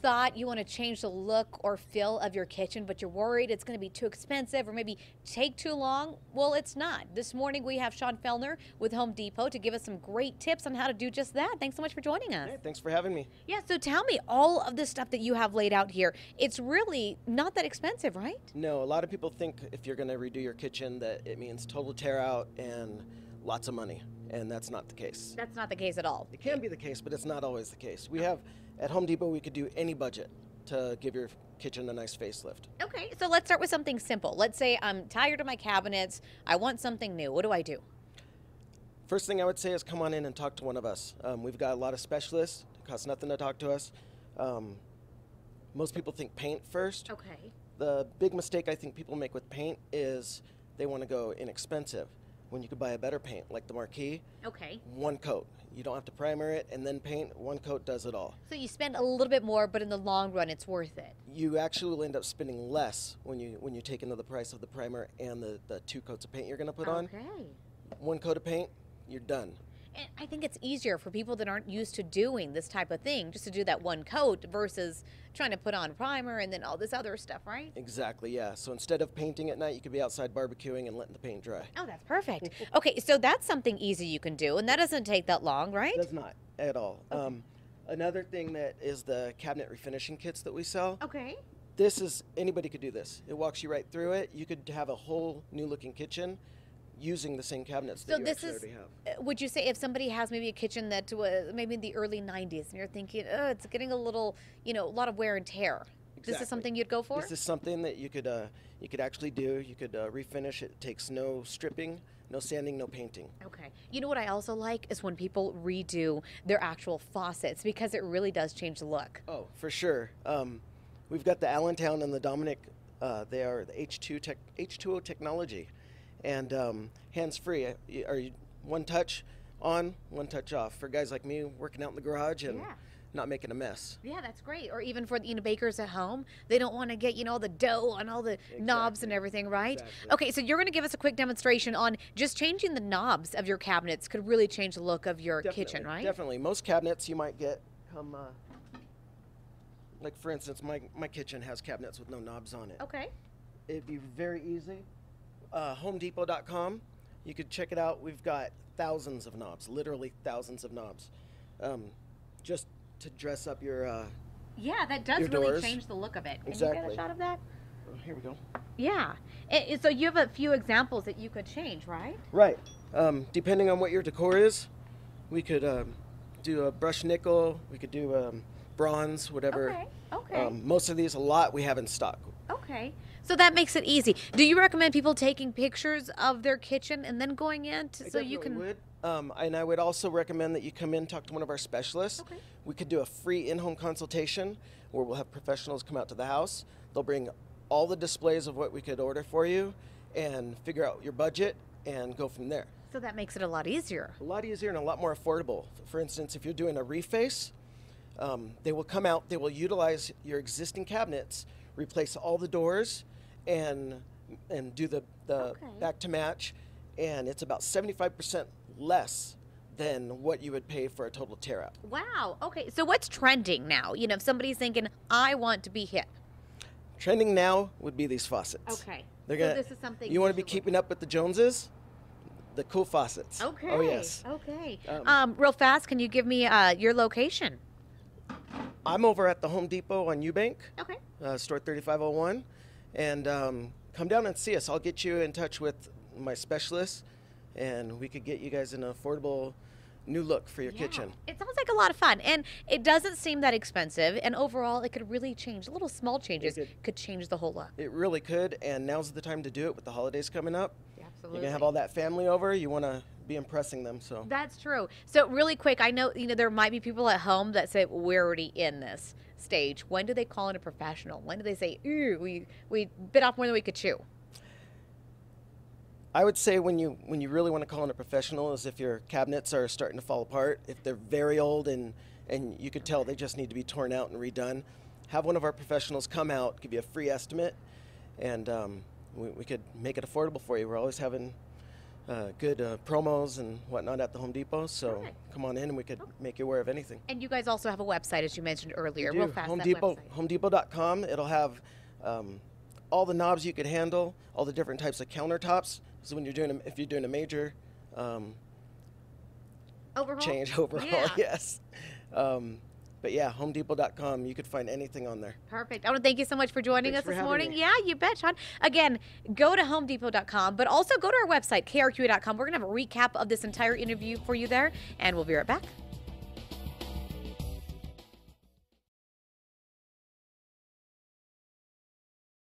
thought you want to change the look or feel of your kitchen, but you're worried it's going to be too expensive or maybe take too long? Well, it's not. This morning we have Sean Fellner with Home Depot to give us some great tips on how to do just that. Thanks so much for joining us. Hey, thanks for having me. Yeah, so tell me, all of this stuff that you have laid out here, it's really not that expensive, right? No, a lot of people think if you're going to redo your kitchen that it means total tear out and lots of money, and that's not the case. That's not the case at all. It can be the case, but it's not always the case. We have, at Home Depot, we could do any budget to give your kitchen a nice facelift. Okay, so let's start with something simple. Let's say I'm tired of my cabinets. I want something new. What do I do? First thing I would say is come on in and talk to one of us. We've got a lot of specialists. It costs nothing to talk to us. Most people think paint first. Okay. The big mistake I think people make with paint is they want to go inexpensive when you could buy a better paint like the Marquee. Okay. One coat. You don't have to primer it and then paint. One coat does it all. So you spend a little bit more, but in the long run, it's worth it. You actually will end up spending less when you take into the price of the primer and the 2 coats of paint you're going to put on. Okay. 1 coat of paint, you're done. And I think it's easier for people that aren't used to doing this type of thing just to do that 1 coat versus trying to put on primer and then all this other stuff, right? Exactly, yeah. So instead of painting at night, you could be outside barbecuing and letting the paint dry. Oh, that's perfect. Okay, so that's something easy you can do, and that doesn't take that long, right? It does not at all. Okay. Another thing that is the cabinet refinishing kits that we sell. Okay. This is, anybody could do this. It walks you right through it. You could have a whole new looking kitchen using the same cabinets that you actually already have. Would you say if somebody has maybe a kitchen that was maybe in the early 90s and you're thinking, oh, it's getting a little, a lot of wear and tear. Exactly. This is something you'd go for? This is something that you could actually do. You could refinish it. It takes no stripping, no sanding, no painting. Okay. You know what I also like is when people redo their actual faucets because it really does change the look. Oh, for sure. We've got the Allentown and the Dominic. They are the H2O technology. And hands-free, are you one touch on, one touch off. For guys like me working out in the garage and not making a mess. Yeah, that's great. Or even for bakers at home, they don't want to get all the dough on all the knobs and everything, right? Exactly. Okay, so you're going to give us a quick demonstration on just changing the knobs of your cabinets could really change the look of your kitchen, right? Definitely. Most cabinets you might get come, like for instance, my kitchen has cabinets with no knobs on it. Okay. It'd be very easy. HomeDepot.com. You could check it out. We've got thousands of knobs, literally thousands of knobs, just to dress up your. Yeah, that does really doors. Change the look of it. Can Exactly. you get a shot of that? Oh, here we go. Yeah. So you have a few examples that you could change, right? Right. Depending on what your decor is, we could do a brushed nickel. We could do bronze, whatever. Okay. Most of these, a lot we have in stock. Okay. So that makes it easy. Do you recommend people taking pictures of their kitchen and then going in so you can? Would. And I would also recommend that you come in, talk to one of our specialists. Okay. We could do a free in-home consultation where we'll have professionals come out to the house. They'll bring all the displays of what we could order for you and figure out your budget and go from there. So that makes it a lot easier. A lot easier and a lot more affordable. For instance, if you're doing a reface, they will come out, they will utilize your existing cabinets, replace all the doors, and do the back to match, and it's about 75% less than what you would pay for a total tear out. Wow. Okay. So what's trending now? If somebody's thinking, I want to be hip. Trending now would be these faucets. Okay. They're so gonna, this is something you want to be keeping up with the Joneses? The cool faucets. Okay. Oh yes. Okay. Real fast, can you give me your location? I'm over at the Home Depot on Eubank. Okay. Store 3501. And come down and see us. I'll get you in touch with my specialists, and we could get you guys an affordable new look for your kitchen. It sounds like a lot of fun, and it doesn't seem that expensive, and overall it could really change. Little small changes could change the whole look. It really could, and now's the time to do it with the holidays coming up. Yeah, absolutely. You're going to have all that family over. You want to be impressing them. So that's true. So really quick, I know there might be people at home that say, we're already in this stage. When do they call in a professional? When do they say, ooh, we bit off more than we could chew? I would say when you really want to call in a professional is if your cabinets are starting to fall apart, if they're very old and you could tell they just need to be torn out and redone. Have one of our professionals come out, give you a free estimate, and we could make it affordable for you. We're always having good promos and whatnot at the Home Depot. So Perfect. come on in and we could make you aware of anything. And you guys also have a website, as you mentioned earlier. We Real do. fast, Home that Depot, website. HomeDepot.com. It'll have all the knobs you could handle, all the different types of countertops. So when you're doing, if you're doing a major Overhaul? change overhaul, Yeah. yes. But yeah, HomeDepot.com. You could find anything on there. Perfect. I want to thank you so much for joining Thanks us for this having morning. me. Yeah, you bet, Sean. Again, go to HomeDepot.com, but also go to our website, KRQE.com. We're going to have a recap of this entire interview for you there, and we'll be right back.